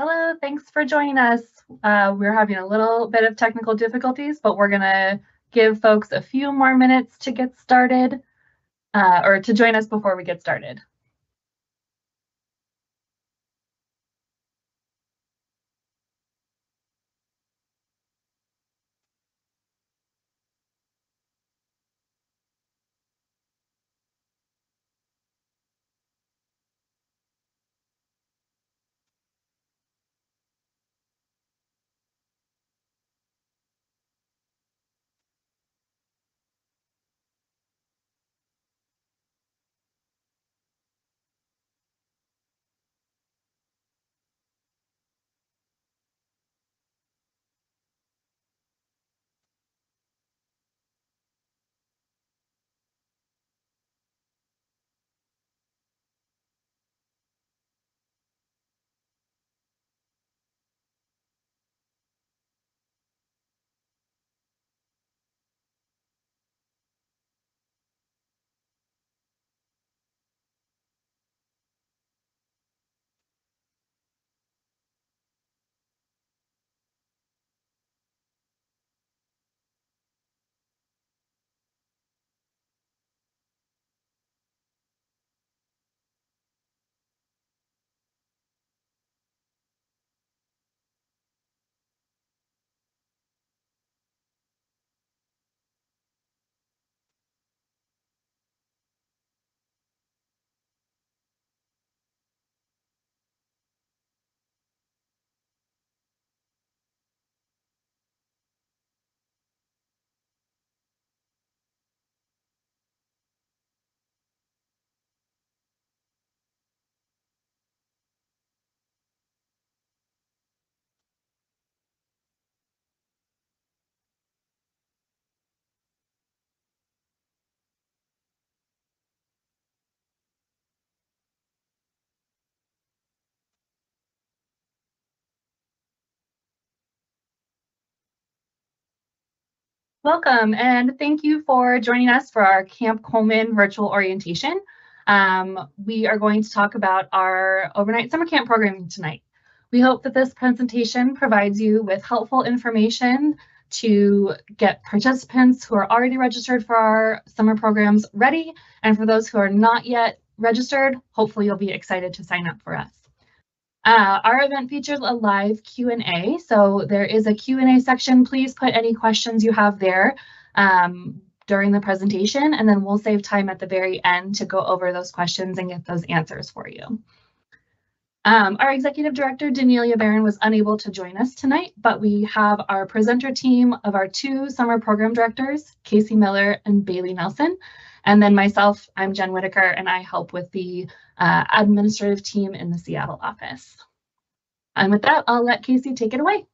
Hello, thanks for joining us. We're having a little bit of technical difficulties, but we're going to give folks a few more minutes to get started or to join us before we get started. Welcome, and thank you for joining us for our Camp Colman virtual orientation. We are going to talk about our overnight summer camp programming tonight. We hope that this presentation provides you with helpful information to get participants who are already registered for our summer programs ready, and for those who are not yet registered, hopefully you'll be excited to sign up for us. Our event features a live Q&A, so there is a Q&A section. Please put any questions you have there during the presentation, and then we'll save time at the very end to go over those questions and get those answers for you. Our Executive Director, Danielia Barron, was unable to join us tonight, but we have our presenter team of our two summer program directors, Casey Miller and Bailey Nelson, and then myself, I'm Jen Whitaker, and I help with the administrative team in the Seattle office. And with that, I'll let Casey take it away.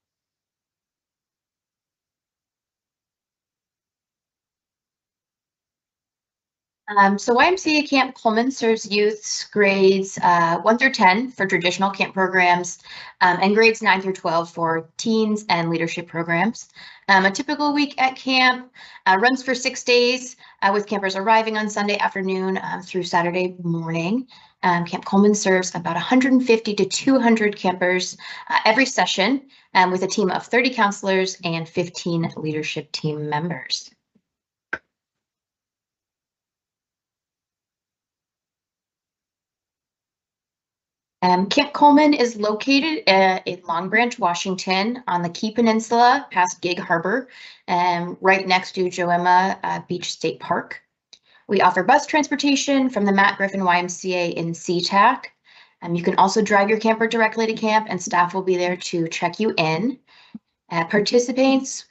So YMCA Camp Colman serves youths grades 1 through 10 for traditional camp programs and grades 9 through 12 for teens and leadership programs. A typical week at camp runs for 6 days with campers arriving on Sunday afternoon through Saturday morning. Camp Colman serves about 150 to 200 campers every session with a team of 30 counselors and 15 leadership team members. Camp Colman is located in Long Branch, Washington, on the Key Peninsula, past Gig Harbor, right next to Joema Beach State Park. We offer bus transportation from the Matt Griffin YMCA in SeaTac. You can also drive your camper directly to camp, and staff will be there to check you in. Participants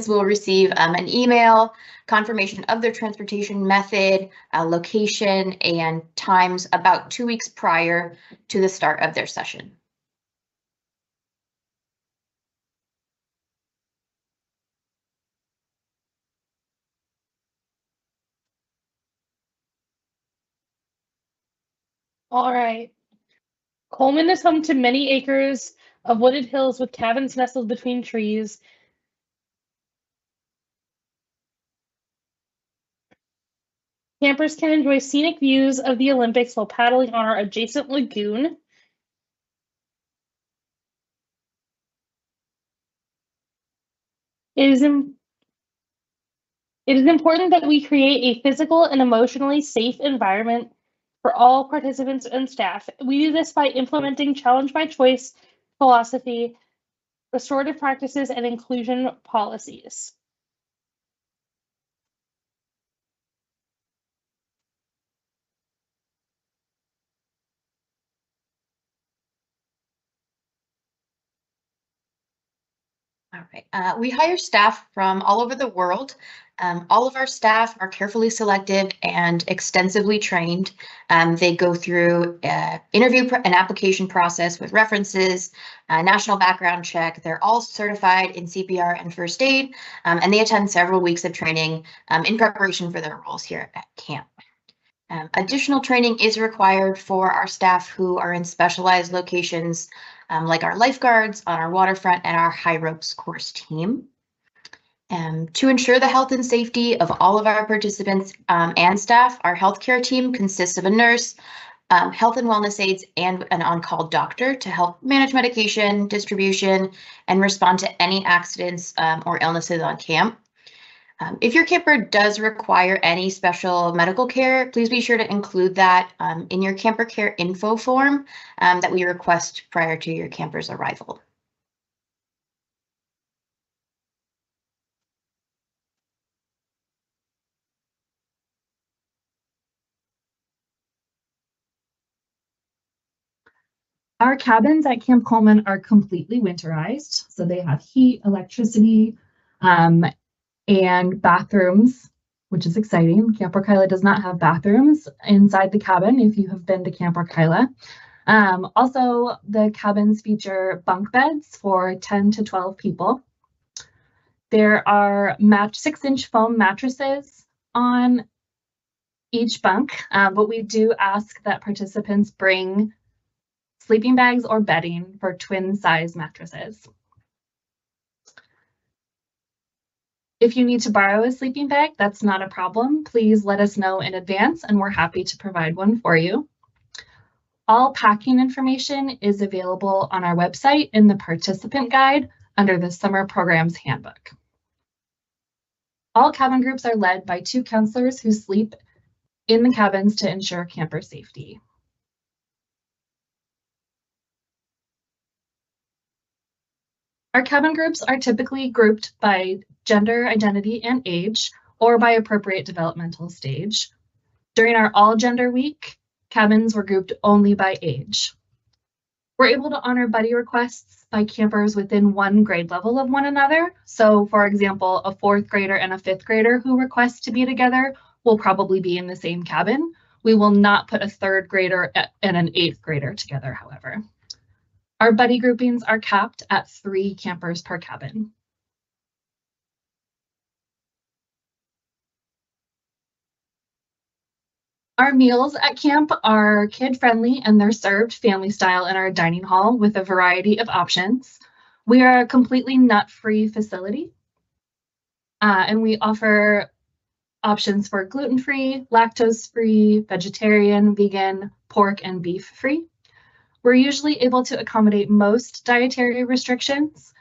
will receive an email confirmation of their transportation method, location, and times about 2 weeks prior to the start of their session. All right. Colman is home to many acres of wooded hills with cabins nestled between trees. Campers can enjoy scenic views of the Olympics while paddling on our adjacent lagoon. It is important that we create a physical and emotionally safe environment for all participants and staff. We do this by implementing challenge by choice philosophy, restorative practices, and inclusion policies. All right. We hire staff from all over the world. All of our staff are carefully selected and extensively trained. They go through an application process with references, a national background check. They're all certified in CPR and first aid, and they attend several weeks of training in preparation for their roles here at camp. Additional training is required for our staff who are in specialized locations, like our lifeguards on our waterfront and our high ropes course team. To ensure the health and safety of all of our participants and staff, our healthcare team consists of a nurse, health and wellness aides, and an on-call doctor to help manage medication distribution and respond to any accidents or illnesses on camp. If your camper does require any special medical care, please be sure to include that in your camper care info form that we request prior to your camper's arrival. Our cabins at Camp Colman are completely winterized, so they have heat, electricity, and bathrooms, which is exciting. Camp Orkyla does not have bathrooms inside the cabin if you have been to Camp Orkyla. Also, the cabins feature bunk beds for 10 to 12 people. There are 6-inch foam mattresses on each bunk, but we do ask that participants bring sleeping bags or bedding for twin size mattresses. If you need to borrow a sleeping bag, that's not a problem. Please let us know in advance and we're happy to provide one for you. All packing information is available on our website in the participant guide under the Summer Programs Handbook. All cabin groups are led by 2 counselors who sleep in the cabins to ensure camper safety. Our cabin groups are typically grouped by gender, identity, and age, or by appropriate developmental stage. During our All Gender Week, cabins were grouped only by age. We're able to honor buddy requests by campers within 1 grade level of one another. So, for example, a 4th grader and a 5th grader who request to be together will probably be in the same cabin. We will not put a 3rd grader and an 8th grader together, however. Our buddy groupings are capped at 3 campers per cabin. Our meals at camp are kid-friendly and they're served family style in our dining hall with a variety of options. We are a completely nut-free facility, and we offer options for gluten-free, lactose-free, vegetarian, vegan, pork, and beef-free. We're usually able to accommodate most dietary restrictions.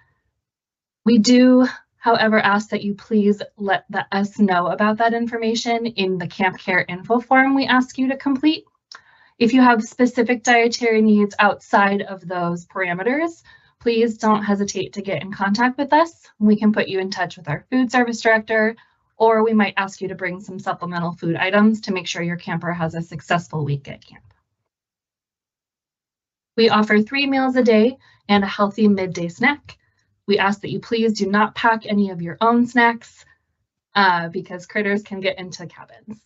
We do, however, ask that you please let us know about that information in the Camp Care info form we ask you to complete. If you have specific dietary needs outside of those parameters, please don't hesitate to get in contact with us. We can put you in touch with our food service director, or we might ask you to bring some supplemental food items to make sure your camper has a successful week at camp. We offer 3 meals a day and a healthy midday snack. We ask that you please do not pack any of your own snacks because critters can get into cabins.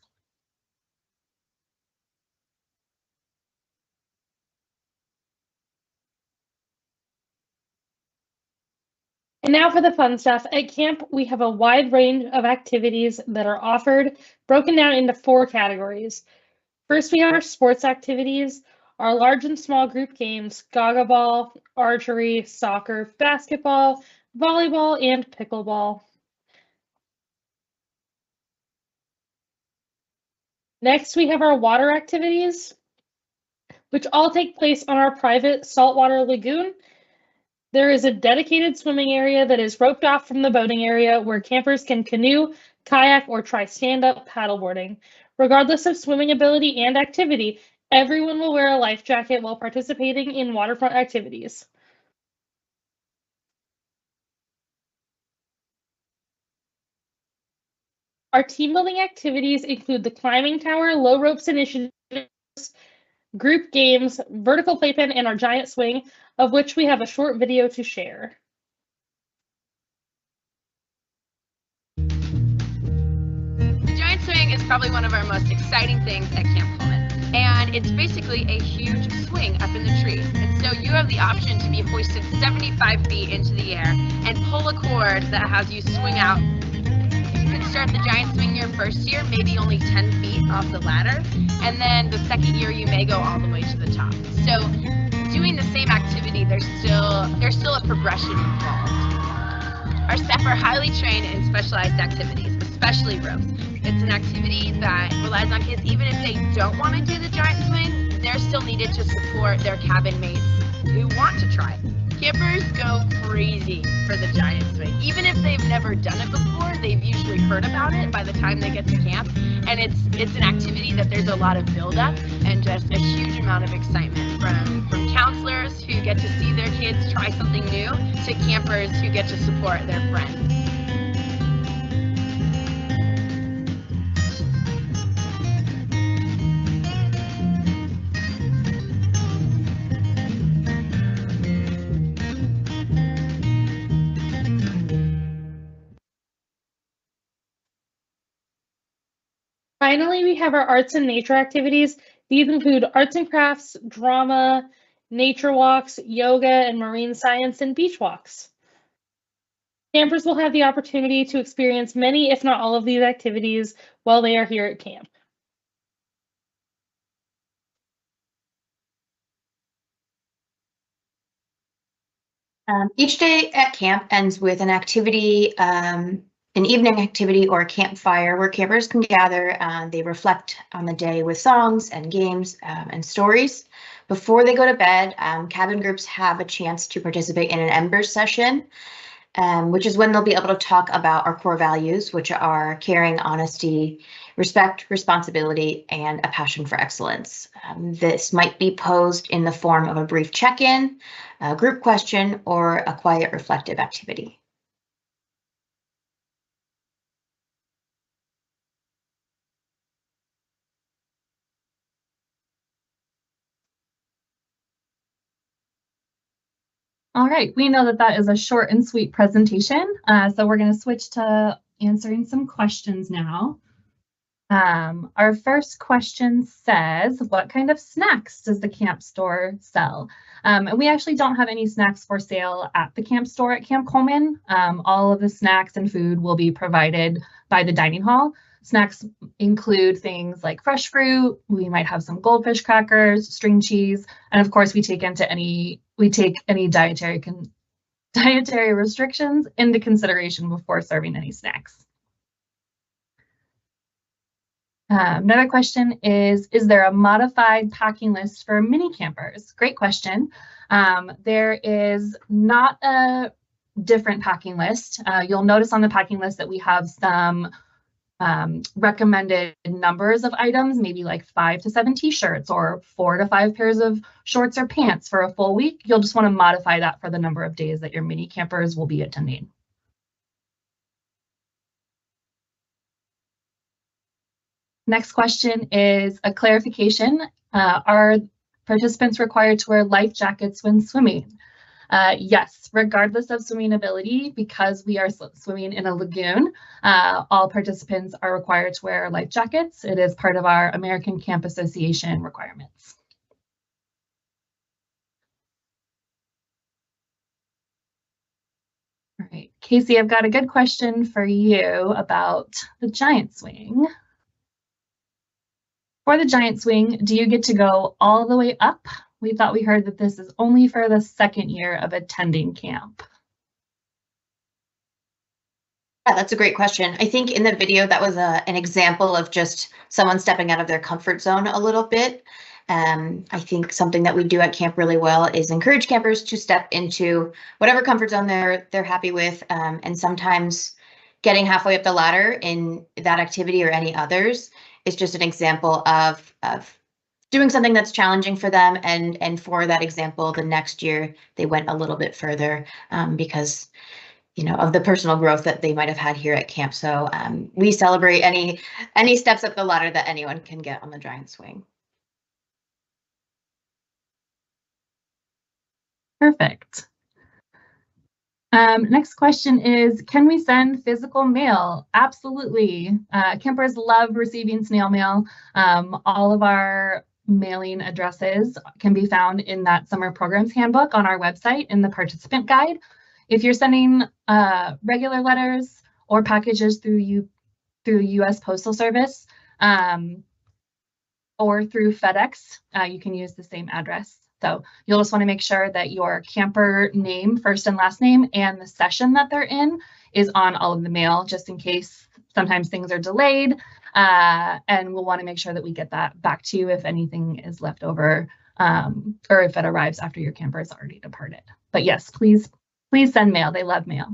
And now for the fun stuff. At camp, we have a wide range of activities that are offered, broken down into 4 categories. First, we have our sports activities, our large and small group games, gaga ball, archery, soccer, basketball, volleyball, and pickleball. Next, we have our water activities, which all take place on our private saltwater lagoon. There is a dedicated swimming area that is roped off from the boating area where campers can canoe, kayak, or try stand-up paddleboarding. Regardless of swimming ability and activity, everyone will wear a life jacket while participating in waterfront activities. Our team building activities include the climbing tower, low ropes initiatives, group games, vertical playpen, and our giant swing, of which we have a short video to share. The giant swing is probably one of our most exciting things at Camp Colman. And it's basically a huge swing up in the tree. And so you have the option to be hoisted 75 feet into the air and pull a cord that has you swing out. You can start the giant swing your first year, maybe only 10 feet off the ladder. And then the second year you may go all the way to the top. So doing the same activity, there's still a progression involved. Our staff are highly trained in specialized activities, especially ropes. It's an activity that relies on kids, even if they don't want to do the giant swing, they're still needed to support their cabin mates who want to try it. Campers go crazy for the giant swing. Even if they've never done it before, they've usually heard about it by the time they get to camp. And it's an activity that there's a lot of buildup and just a huge amount of excitement from counselors who get to see their kids try something new to campers who get to support their friends. Finally, we have our arts and nature activities. These include arts and crafts, drama, nature walks, yoga, and marine science, and beach walks. Campers will have the opportunity to experience many, if not all of these activities while they are here at camp. Each day at camp ends with an activity, an evening activity or a campfire where campers can gather. They reflect on the day with songs and games and stories. Before they go to bed, cabin groups have a chance to participate in an Embers session, which is when they'll be able to talk about our core values, which are caring, honesty, respect, responsibility, and a passion for excellence. This might be posed in the form of a brief check-in, a group question, or a quiet reflective activity. All right, we know that that is a short and sweet presentation, so we're going to switch to answering some questions now. Our first question says, what kind of snacks does the camp store sell? And we actually don't have any snacks for sale at the camp store at Camp Colman. All of the snacks and food will be provided by the dining hall. Snacks include things like fresh fruit. We might have some goldfish crackers, string cheese, and of course we take any dietary restrictions into consideration before serving any snacks. Another question is there a modified packing list for mini campers? Great question. There is not a different packing list. You'll notice on the packing list that we have some recommended numbers of items, maybe like 5 to 7 t-shirts or 4 to 5 pairs of shorts or pants for a full week. You'll just want to modify that for the number of days that your mini campers will be attending. Next question is a clarification. Are participants required to wear life jackets when swimming? Yes, regardless of swimming ability, because we are swimming in a lagoon, all participants are required to wear life jackets. It is part of our American Camp Association requirements. All right, Casey, I've got a good question for you about the giant swing. For the giant swing, do you get to go all the way up? We thought we heard that this is only for the second year of attending camp. Yeah, that's a great question. I think in the video that was an example of just someone stepping out of their comfort zone a little bit. I think something that we do at camp really well is encourage campers to step into whatever comfort zone they're happy with, and sometimes getting halfway up the ladder in that activity or any others is just an example of doing something that's challenging for them, and for that example, the next year they went a little bit further because of the personal growth that they might have had here at camp. So we celebrate any steps up the ladder that anyone can get on the giant swing. Perfect. Next question is, can we send physical mail? Absolutely. Campers love receiving snail mail. All of our mailing addresses can be found in that summer programs handbook on our website in the participant guide. If you're sending regular letters or packages through U.S. Postal Service or through FedEx, you can use the same address. So you'll just want to make sure that your camper name, first and last name, and the session that they're in is on all of the mail, just in case sometimes things are delayed. And we'll want to make sure that we get that back to you if anything is left over, or if it arrives after your camper has already departed. But yes, please send mail. They love mail.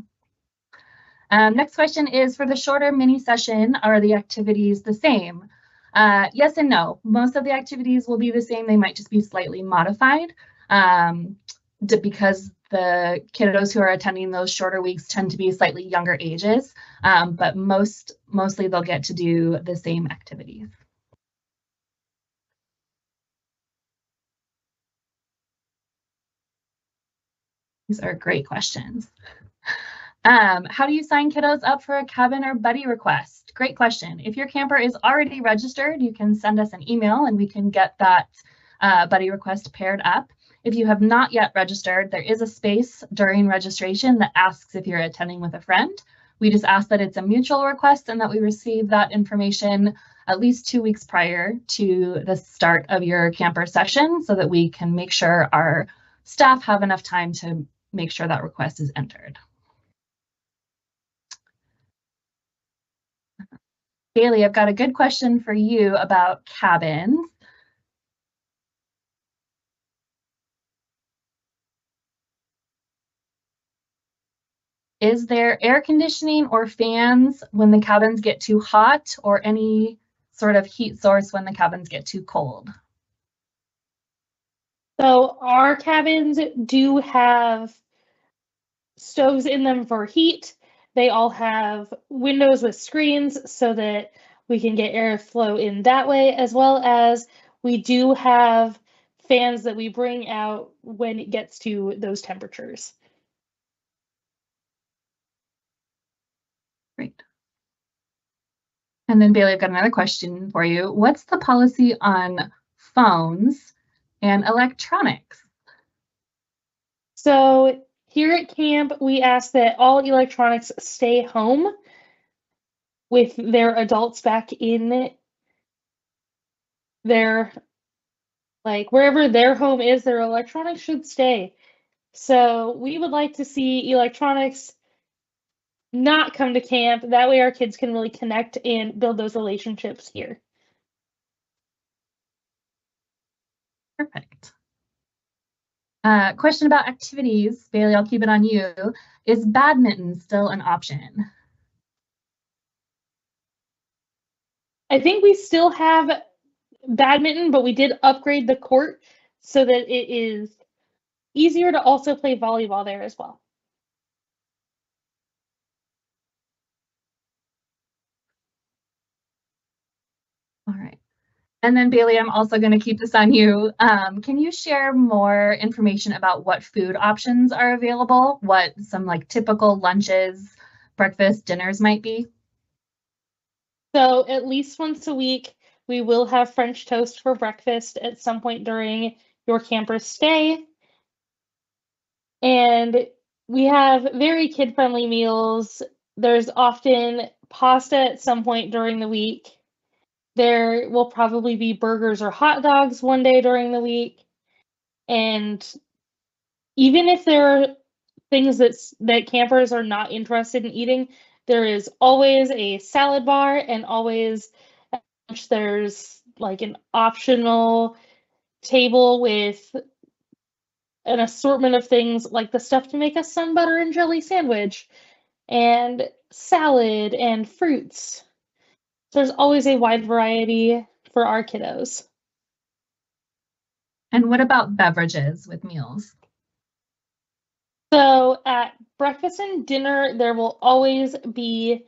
Next question is, for the shorter mini session, are the activities the same? Yes and no. Most of the activities will be the same. They might just be slightly modified because the kiddos who are attending those shorter weeks tend to be slightly younger ages, but mostly they'll get to do the same activities. These are great questions. How do you sign kiddos up for a cabin or buddy request? Great question. If your camper is already registered, you can send us an email and we can get that buddy request paired up. If you have not yet registered, there is a space during registration that asks if you're attending with a friend. We just ask that it's a mutual request and that we receive that information at least 2 weeks prior to the start of your camper session so that we can make sure our staff have enough time to make sure that request is entered. Bailey, I've got a good question for you about cabins. Is there air conditioning or fans when the cabins get too hot, or any sort of heat source when the cabins get too cold? So our cabins do have stoves in them for heat. They all have windows with screens so that we can get airflow in that way, as well as we do have fans that we bring out when it gets to those temperatures. Great. And then Bailey, I've got another question for you. What's the policy on phones and electronics? So here at camp, we ask that all electronics stay home with their adults back in their, like, wherever their home is, their electronics should stay. So we would like to see electronics not come to camp. That way our kids can really connect and build those relationships here. Perfect. Question about activities. Bailey, I'll keep it on you. Is badminton still an option? I think we still have badminton, but we did upgrade the court so that it is easier to also play volleyball there as well. All right. And then Bailey, I'm also going to keep this on you. Can you share more information about what food options are available? What some like typical lunches, breakfast, dinners might be? So at least once a week, we will have French toast for breakfast at some point during your camper stay. And we have very kid-friendly meals. There's often pasta at some point during the week. There will probably be burgers or hot dogs one day during the week. And even if there are things that campers are not interested in eating, there is always a salad bar, and always there's like an optional table with an assortment of things like the stuff to make a sun butter and jelly sandwich and salad and fruits. So there's always a wide variety for our kiddos. And what about beverages with meals? So at breakfast and dinner, there will always be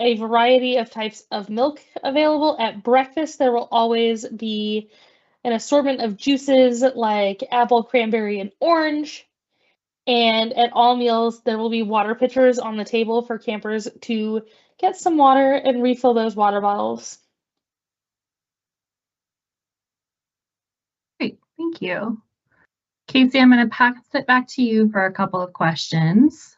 a variety of types of milk available. At breakfast, there will always be an assortment of juices like apple, cranberry, and orange. And at all meals, there will be water pitchers on the table for campers to get some water and refill those water bottles. Great, thank you. Casey, I'm going to pass it back to you for a couple of questions.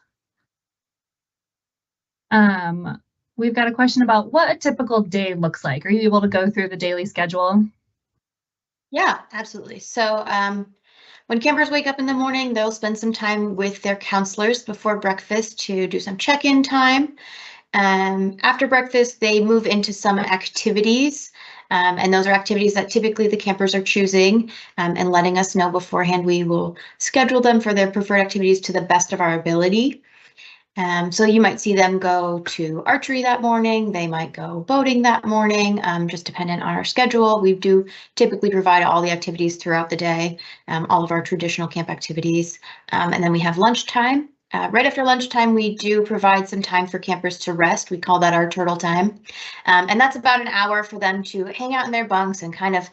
We've got a question about what a typical day looks like. Are you able to go through the daily schedule? Yeah, absolutely. So when campers wake up in the morning, they'll spend some time with their counselors before breakfast to do some check-in time. After breakfast, they move into some activities, and those are activities that typically the campers are choosing and letting us know beforehand. We will schedule them for their preferred activities to the best of our ability. So you might see them go to archery that morning. They might go boating that morning, just dependent on our schedule. We do typically provide all the activities throughout the day, all of our traditional camp activities. And then we have lunchtime. Right after lunchtime, we do provide some time for campers to rest. We call that our turtle time. And that's about an hour for them to hang out in their bunks and kind of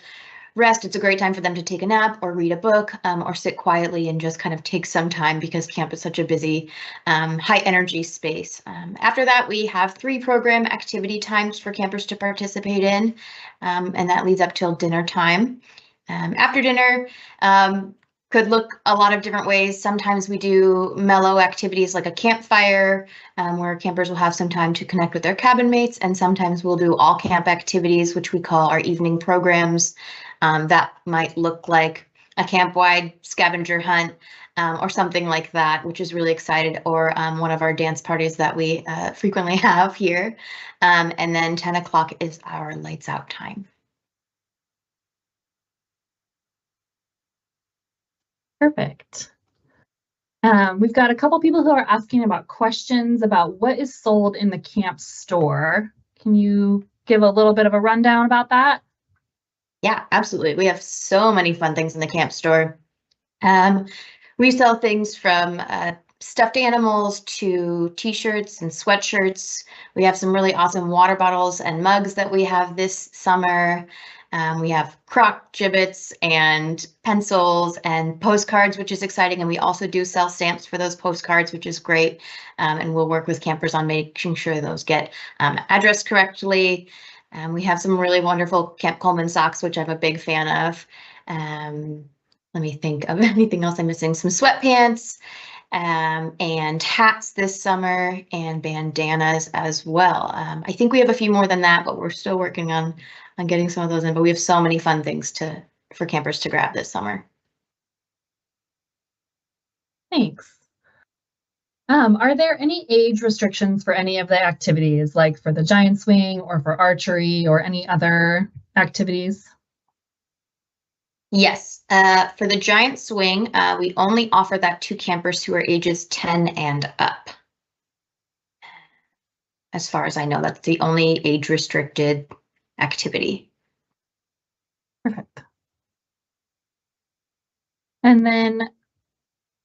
rest. It's a great time for them to take a nap or read a book or sit quietly and just kind of take some time because camp is such a busy, high energy space. After that, we have 3 program activity times for campers to participate in, and that leads up till dinner time. After dinner, could look a lot of different ways. Sometimes we do mellow activities like a campfire, where campers will have some time to connect with their cabin mates, and sometimes we'll do all camp activities, which we call our evening programs. That might look like a camp-wide scavenger hunt or something like that, which is really excited, or one of our dance parties that we frequently have here. And then 10 o'clock is our lights out time. Perfect. We've got a couple people who are asking about questions about what is sold in the camp store. Can you give a little bit of a rundown about that? Yeah, absolutely. We have so many fun things in the camp store. We sell things from stuffed animals to t-shirts and sweatshirts. We have some really awesome water bottles and mugs that we have this summer. We have croc gibbets and pencils and postcards, which is exciting. And we also do sell stamps for those postcards, which is great. And we'll work with campers on making sure those get addressed correctly. We have some really wonderful Camp Colman socks, which I'm a big fan of. Let me think of anything else I'm missing. Some sweatpants and hats this summer and bandanas as well. I think we have a few more than that, but we're still working on getting some of those in. But we have so many fun things for campers to grab this summer. Thanks. Are there any age restrictions for any of the activities, like for the giant swing or for archery or any other activities? Yes, for the giant swing, we only offer that to campers who are ages 10 and up. As far as I know, that's the only age restricted activity. Perfect. And then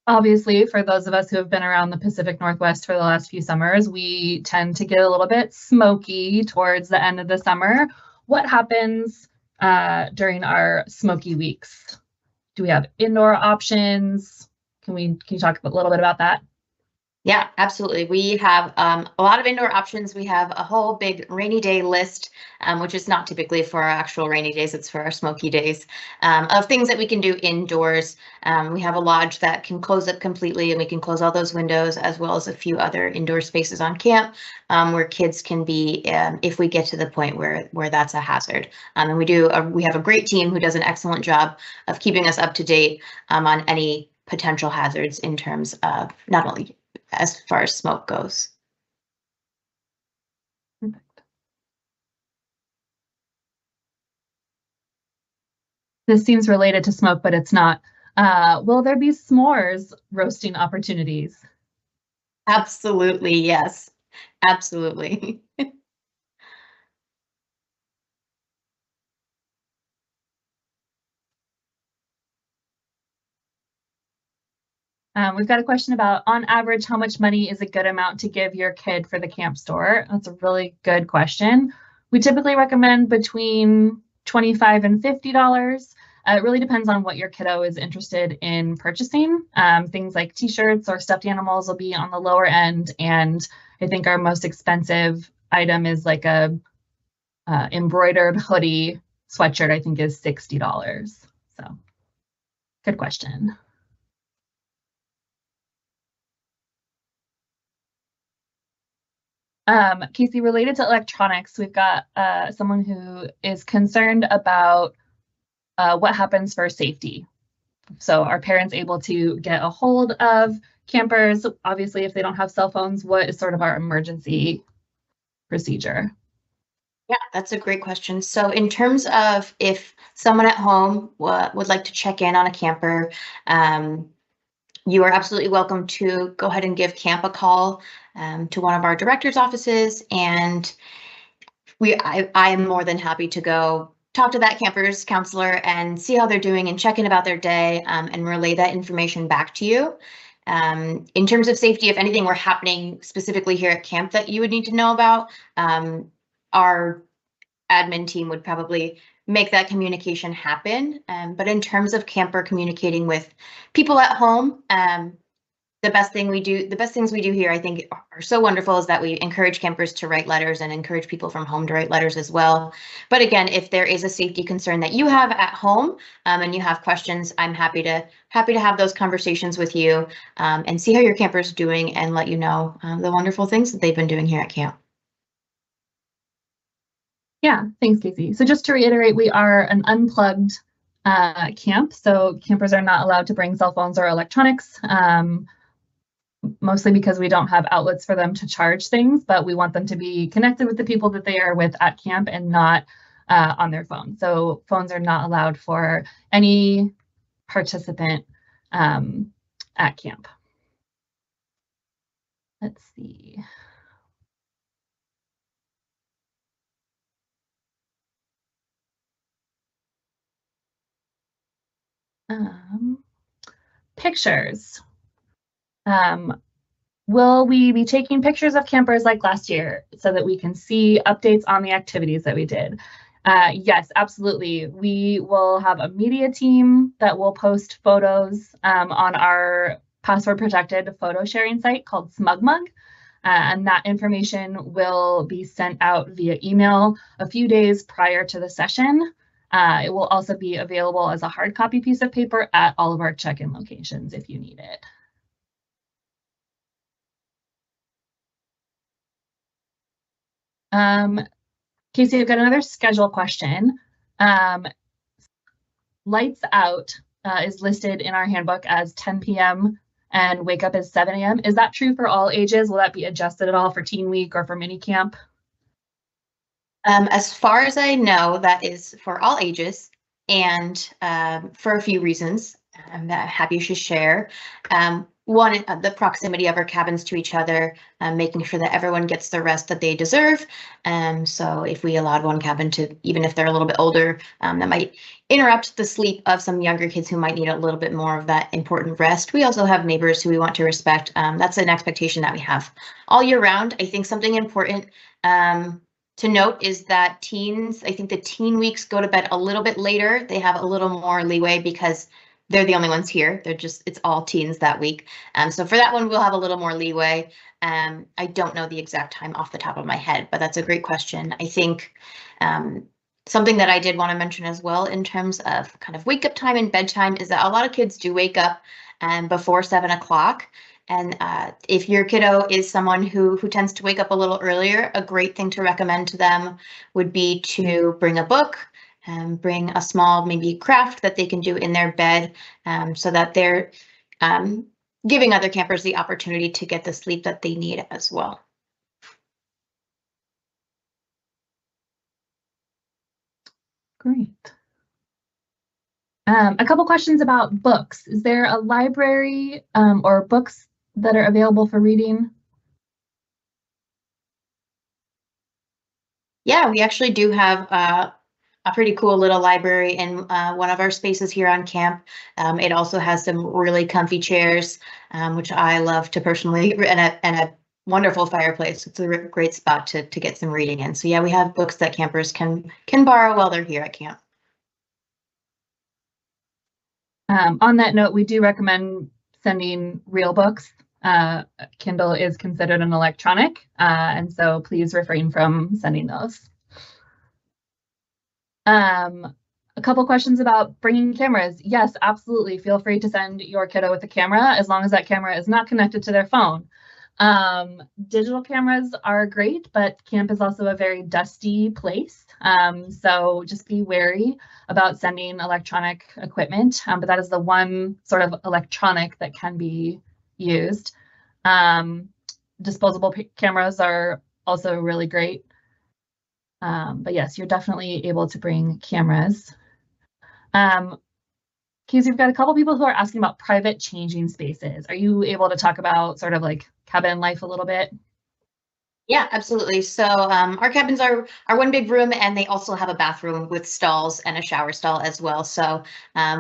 obviously, for those of us who have been around the Pacific Northwest for the last few summers, we tend to get a little bit smoky towards the end of the summer. What happens during our smoky weeks? Do we have indoor options? Can you talk a little bit about that? Yeah, absolutely. We have a lot of indoor options. We have a whole big rainy day list, which is not typically for our actual rainy days. It's for our smoky days, of things that we can do indoors. We have a lodge that can close up completely, and we can close all those windows, as well as a few other indoor spaces on camp where kids can be if we get to the point where that's a hazard. And we have a great team who does an excellent job of keeping us up to date on any potential hazards in terms of not only as far as smoke goes. Perfect. this seems related to smoke, but it's not. Will there be s'mores roasting opportunities? Absolutely, yes. Absolutely. We've got a question about, on average, how much money is a good amount to give your kid for the camp store? That's a really good question. We typically recommend between $25 and $50. It really depends on what your kiddo is interested in purchasing. Things like t-shirts or stuffed animals will be on the lower end, and I think our most expensive item is like a embroidered hoodie sweatshirt, I think is $60. So good question. Casey, related to electronics, we've got someone who is concerned about what happens for safety. So are parents able to get a hold of campers? Obviously, if they don't have cell phones, what is sort of our emergency procedure? Yeah, that's a great question. So in terms of if someone at home would like to check in on a camper, you are absolutely welcome to go ahead and give camp a call to one of our director's offices, and I am more than happy to go talk to that camper's counselor and see how they're doing and check in about their day, and relay that information back to you. In terms of safety, if anything were happening specifically here at camp that you would need to know about, our admin team would probably make that communication happen. But in terms of camper communicating with people at home, the best things we do here, I think, are so wonderful, is that we encourage campers to write letters and encourage people from home to write letters as well. But again, if there is a safety concern that you have at home, and you have questions, I'm happy to have those conversations with you, and see how your camper's doing and let you know the wonderful things that they've been doing here at camp. Yeah, thanks, Casey. So just to reiterate, we are an unplugged camp, so campers are not allowed to bring cell phones or electronics, mostly because we don't have outlets for them to charge things, but we want them to be connected with the people that they are with at camp and not on their phone. So phones are not allowed for any participant at camp. Let's see. Pictures. Will we be taking pictures of campers like last year so that we can see updates on the activities that we did? Yes, absolutely. We will have a media team that will post photos on our password protected photo sharing site called SmugMug. And that information will be sent out via email a few days prior to the session. It will also be available as a hard copy piece of paper at all of our check-in locations if you need it. Casey, I've got another schedule question. Lights out is listed in our handbook as 10 p.m. and wake up is 7 a.m. Is that true for all ages? Will that be adjusted at all for teen week or for mini camp? As far as I know, that is for all ages, and for a few reasons I'm happy to share. One, the proximity of our cabins to each other, making sure that everyone gets the rest that they deserve. So if we allowed one cabin to, even if they're a little bit older, that might interrupt the sleep of some younger kids who might need a little bit more of that important rest. We also have neighbors who we want to respect. That's an expectation that we have all year round. I think something important to note is that teens, I think the teen weeks go to bed a little bit later. They have a little more leeway because they're the only ones here. It's all teens that week. So for that one, we'll have a little more leeway. I don't know the exact time off the top of my head, but that's a great question. I think something that I did want to mention as well in terms of kind of wake up time and bedtime is that a lot of kids do wake up before 7 o'clock. And if your kiddo is someone who tends to wake up a little earlier, a great thing to recommend to them would be to bring a book and bring a small maybe craft that they can do in their bed, so that they're giving other campers the opportunity to get the sleep that they need as well. Great. A couple questions about books. Is there a library or books that are available for reading? Yeah, we actually do have a pretty cool little library in one of our spaces here on camp. It also has some really comfy chairs, which I love to personally, and a wonderful fireplace. It's a great spot to get some reading in. So yeah, we have books that campers can borrow while they're here at camp. On that note, we do recommend sending real books. Kindle is considered an electronic, and so please refrain from sending those. A couple questions about bringing cameras. Yes, absolutely. Feel free to send your kiddo with a camera as long as that camera is not connected to their phone. Digital cameras are great, but camp is also a very dusty place. So just be wary about sending electronic equipment, but that is the one sort of electronic that can be used. Disposable cameras are also really great. But yes, you're definitely able to bring cameras. Casey, we've got a couple people who are asking about private changing spaces. Are you able to talk about sort of like cabin life a little bit? Yeah, absolutely. So our cabins are one big room, and they also have a bathroom with stalls and a shower stall as well. So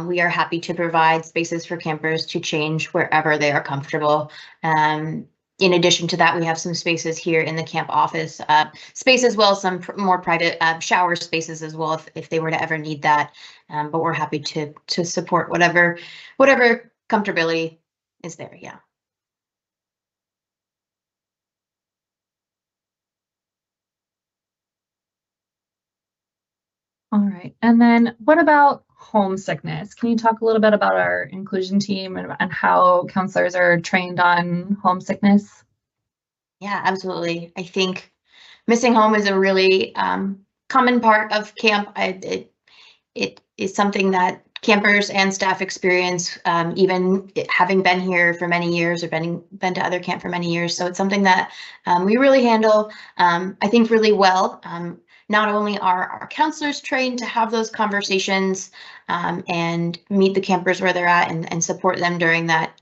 we are happy to provide spaces for campers to change wherever they are comfortable. In addition to that, we have some spaces here in the camp office space as well, some more private shower spaces as well if they were to ever need that. But we're happy to support whatever comfortability is there. Yeah. All right. And then what about homesickness? Can you talk a little bit about our inclusion team and how counselors are trained on homesickness? Yeah, absolutely. I think missing home is a really common part of camp. It is something that campers and staff experience, even having been here for many years or been to other camp for many years. So it's something that we really handle, I think, really well. Not only are our counselors trained to have those conversations and meet the campers where they're at and support them during that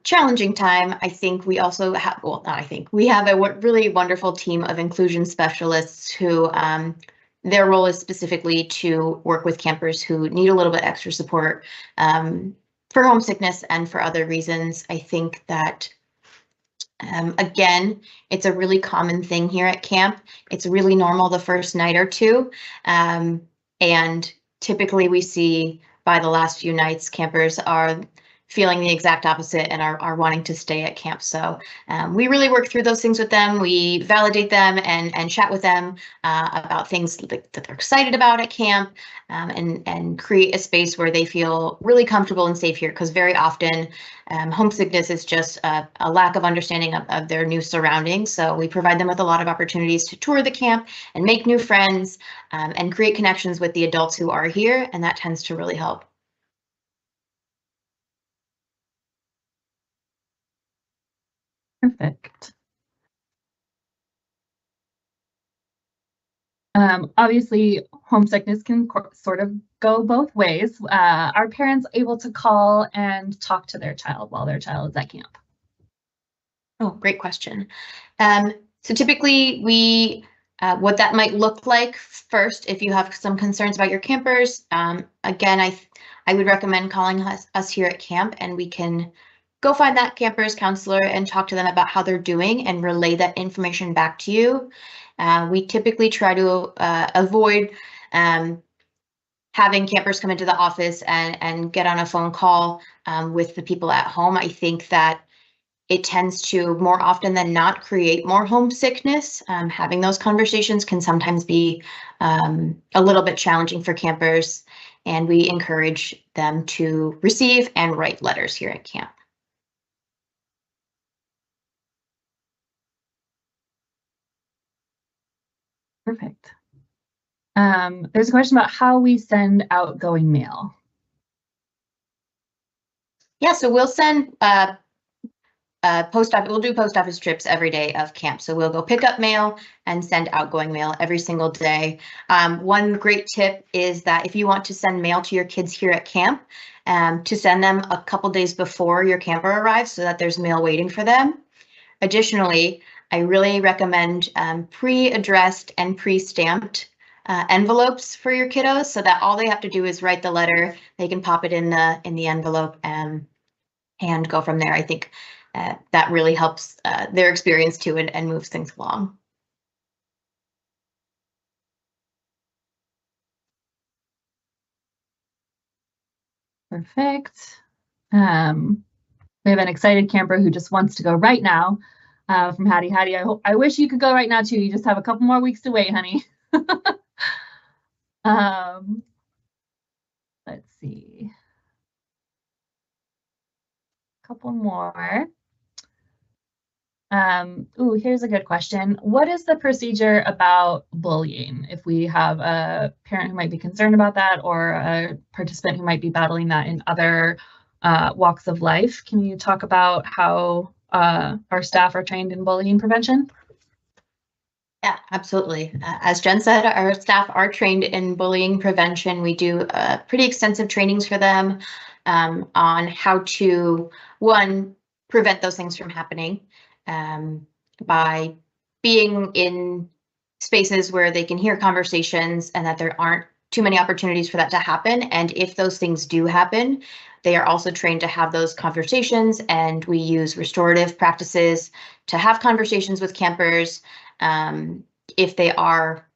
challenging time, I think we also have, well, not I think, we have a really wonderful team of inclusion specialists who their role is specifically to work with campers who need a little bit extra support for homesickness and for other reasons. I think that again, it's a really common thing here at camp. It's really normal the first night or two. And typically we see by the last few nights, campers are feeling the exact opposite and are wanting to stay at camp. So we really work through those things with them. We validate them and chat with them about things that they're excited about at camp and create a space where they feel really comfortable and safe here, because very often homesickness is just a lack of understanding of their new surroundings. So we provide them with a lot of opportunities to tour the camp and make new friends and create connections with the adults who are here, and that tends to really help. Perfect. Obviously, homesickness can sort of go both ways. Are parents able to call and talk to their child while their child is at camp? Oh, great question. So typically what that might look like first, if you have some concerns about your campers, again, I would recommend calling us here at camp, and we can go find that camper's counselor and talk to them about how they're doing and relay that information back to you. We typically try to avoid having campers come into the office and get on a phone call with the people at home. I think that it tends to more often than not create more homesickness. Having those conversations can sometimes be a little bit challenging for campers, and we encourage them to receive and write letters here at camp. Perfect. There's a question about how we send outgoing mail. Yeah, so we'll send we'll do post office trips every day of camp. So we'll go pick up mail and send outgoing mail every single day. One great tip is that if you want to send mail to your kids here at camp, to send them a couple days before your camper arrives so that there's mail waiting for them. Additionally, I really recommend pre-addressed and pre-stamped envelopes for your kiddos so that all they have to do is write the letter. They can pop it in the envelope and go from there. I think that really helps their experience too and moves things along. Perfect. We have an excited camper who just wants to go right now. From Hattie. Hattie, I wish you could go right now too. You just have a couple more weeks to wait, honey. Let's see. A couple more. Ooh, here's a good question. What is the procedure about bullying? If we have a parent who might be concerned about that or a participant who might be battling that in other walks of life, can you talk about how our staff are trained in bullying prevention? Yeah, absolutely. As Jen said, our staff are trained in bullying prevention. We do pretty extensive trainings for them on how to, one, prevent those things from happening by being in spaces where they can hear conversations and that there aren't too many opportunities for that to happen. And if those things do happen, they are also trained to have those conversations, and we use restorative practices to have conversations with campers if they are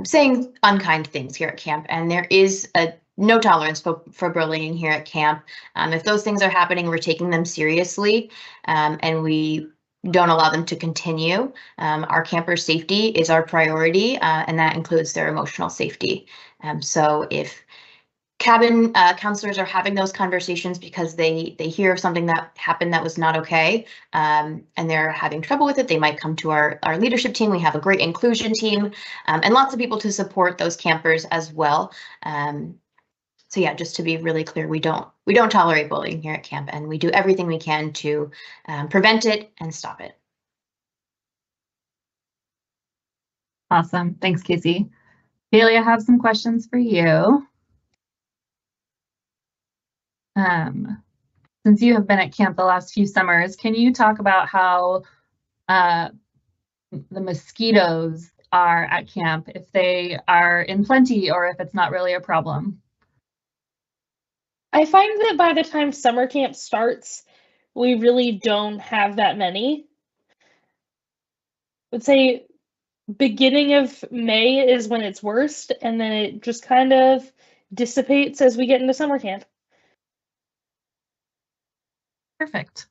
saying unkind things here at camp. And there is a no tolerance for bullying here at camp. If those things are happening, we're taking them seriously, and we don't allow them to continue. Our campers' safety is our priority, and that includes their emotional safety. So if cabin counselors are having those conversations because they hear of something that happened that was not okay, and they're having trouble with it, they might come to our leadership team. We have a great inclusion team and lots of people to support those campers as well. So yeah, just to be really clear, we don't tolerate bullying here at camp, and we do everything we can to prevent it and stop it. Awesome. Thanks, Casey. Bailey, I have some questions for you. Since you have been at camp the last few summers, can you talk about how the mosquitoes are at camp, if they are in plenty or if it's not really a problem? I find that by the time summer camp starts, we really don't have that many. I would say beginning of May is when it's worst, and then it just kind of dissipates as we get into summer camp. Perfect.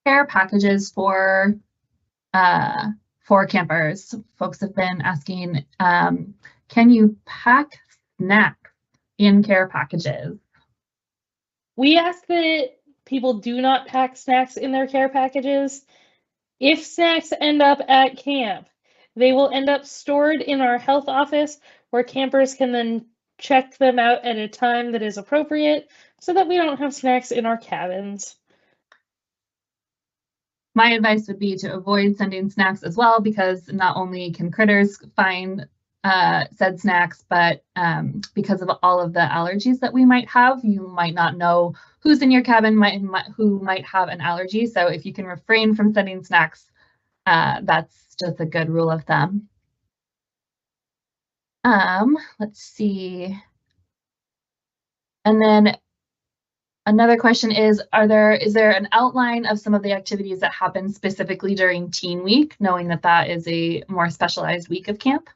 Care packages for campers. Folks have been asking, can you pack snacks in care packages? We ask that people do not pack snacks in their care packages. If snacks end up at camp, they will end up stored in our health office, where campers can then check them out at a time that is appropriate so that we don't have snacks in our cabins. My advice would be to avoid sending snacks as well, because not only can critters find said snacks, but because of all of the allergies that we might have, you might not know who's in your cabin who might have an allergy. So if you can refrain from sending snacks, that's just a good rule of thumb. Let's see. And then another question is there an outline of some of the activities that happen specifically during Teen Week, knowing that that is a more specialized week of camp?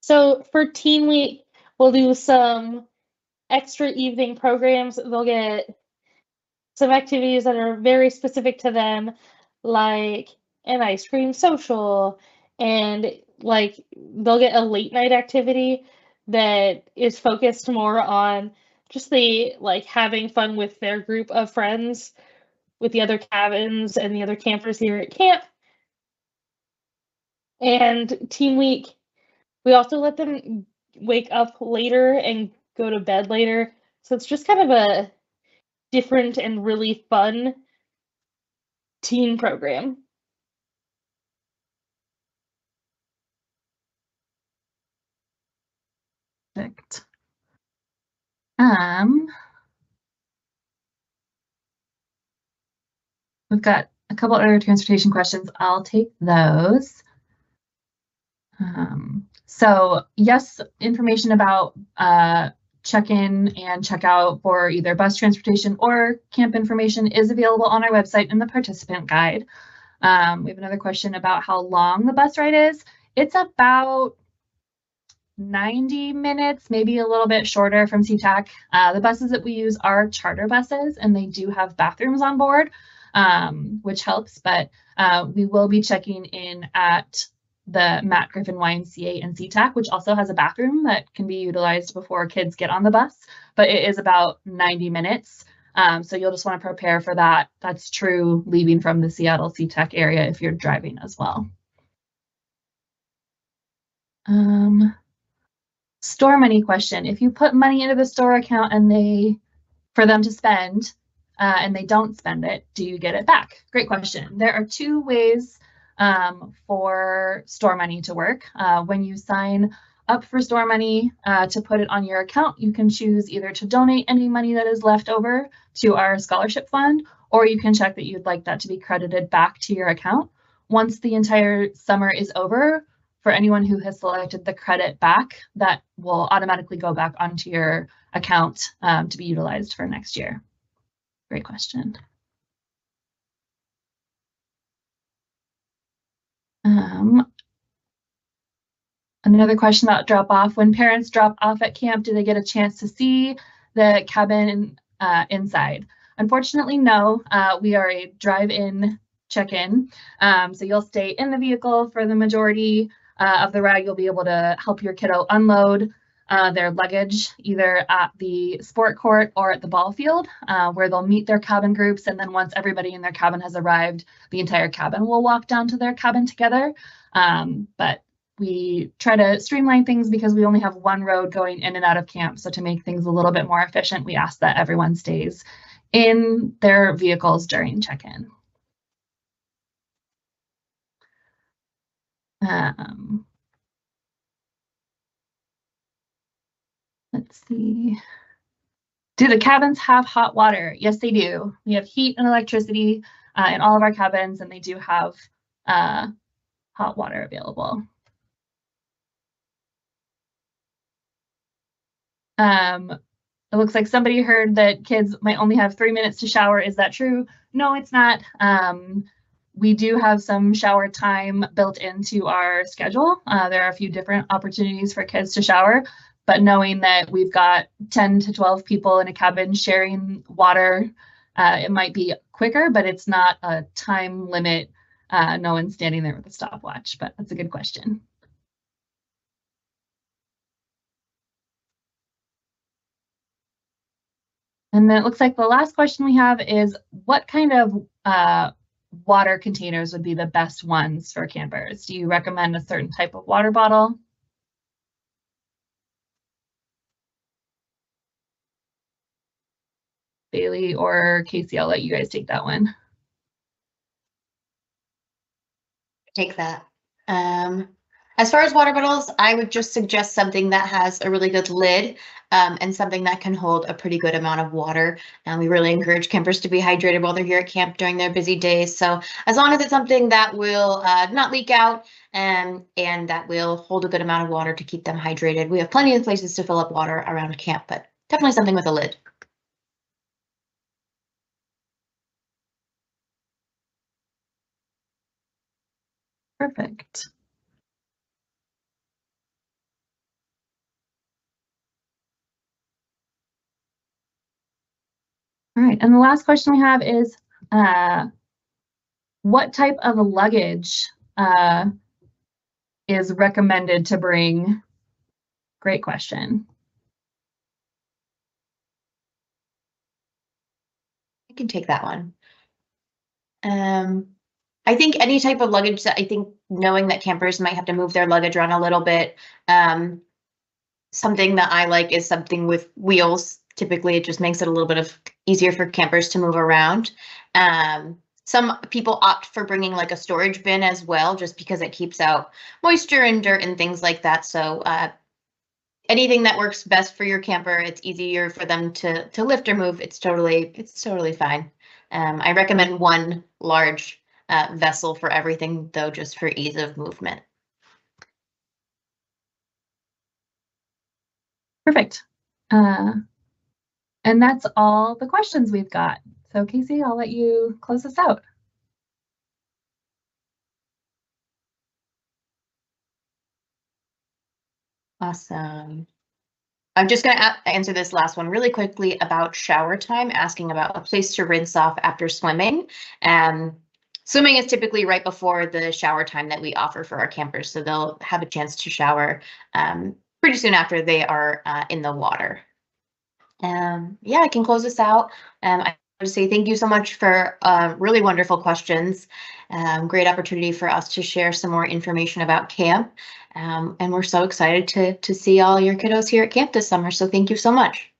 So for Teen Week, we'll do some extra evening programs. They'll get some activities that are very specific to them, like an ice cream social, and like they'll get a late night activity that is focused more on just the like having fun with their group of friends, with the other cabins and the other campers here at camp. And Teen Week We also let them wake up later and go to bed later. So it's just kind of a different and really fun teen program. Perfect. We've got a couple other transportation questions. I'll take those. So yes, information about check-in and check-out for either bus transportation or camp information is available on our website in the participant guide. We have another question about how long the bus ride is. It's about 90 minutes, maybe a little bit shorter from SeaTac. The buses that we use are charter buses, and they do have bathrooms on board, which helps, but we will be checking in at the Matt Griffin YMCA and SeaTac, which also has a bathroom that can be utilized before kids get on the bus, but it is about 90 minutes. So you'll just want to prepare for that. That's true leaving from the Seattle SeaTac area if you're driving as well. Store money question. If you put money into the store account and for them to spend and they don't spend it, do you get it back? Great question. There are two ways for store money to work. When you sign up for store money to put it on your account, you can choose either to donate any money that is left over to our scholarship fund, or you can check that you'd like that to be credited back to your account. Once the entire summer is over, for anyone who has selected the credit back, that will automatically go back onto your account to be utilized for next year. Great question. Another question about drop off. When parents drop off at camp, do they get a chance to see the cabin inside? Unfortunately, no. We are a drive-in check-in. So you'll stay in the vehicle for the majority of the ride. You'll be able to help your kiddo unload their luggage either at the sport court or at the ball field, where they'll meet their cabin groups. And then once everybody in their cabin has arrived, the entire cabin will walk down to their cabin together. But we try to streamline things because we only have one road going in and out of camp. So to make things a little bit more efficient, we ask that everyone stays in their vehicles during check-in. Let's see. Do the cabins have hot water? Yes, they do. We have heat and electricity in all of our cabins, and they do have hot water available. It looks like somebody heard that kids might only have 3 minutes to shower. Is that true? No, it's not. We do have some shower time built into our schedule. There are a few different opportunities for kids to shower, but knowing that we've got 10 to 12 people in a cabin sharing water, it might be quicker, but it's not a time limit. No one's standing there with a stopwatch, but that's a good question. And then it looks like the last question we have is, what kind of water containers would be the best ones for campers? Do you recommend a certain type of water bottle? Bailey or Casey, I'll let you guys take that one. Take that. As far as water bottles, I would just suggest something that has a really good lid and something that can hold a pretty good amount of water. And we really encourage campers to be hydrated while they're here at camp during their busy days. So as long as it's something that will not leak out and that will hold a good amount of water to keep them hydrated. We have plenty of places to fill up water around camp, but definitely something with a lid. Perfect. All right, and the last question we have is, what type of luggage is recommended to bring? Great question. I can take that one. I think any type of luggage that I think knowing that campers might have to move their luggage around a little bit. Something that I like is something with wheels. Typically, it just makes it a little bit easier for campers to move around. Some people opt for bringing like a storage bin as well, just because it keeps out moisture and dirt and things like that. So anything that works best for your camper, it's easier for them to lift or move. It's totally fine. I recommend one large vessel for everything though, just for ease of movement. Perfect. And that's all the questions we've got. So Casey, I'll let you close this out. Awesome. I'm just going to answer this last one really quickly about shower time, asking about a place to rinse off after swimming. Swimming is typically right before the shower time that we offer for our campers, so they'll have a chance to shower pretty soon after they are in the water. Yeah, I can close this out. I want to say thank you so much for really wonderful questions. Great opportunity for us to share some more information about camp. And we're so excited to see all your kiddos here at camp this summer. So thank you so much.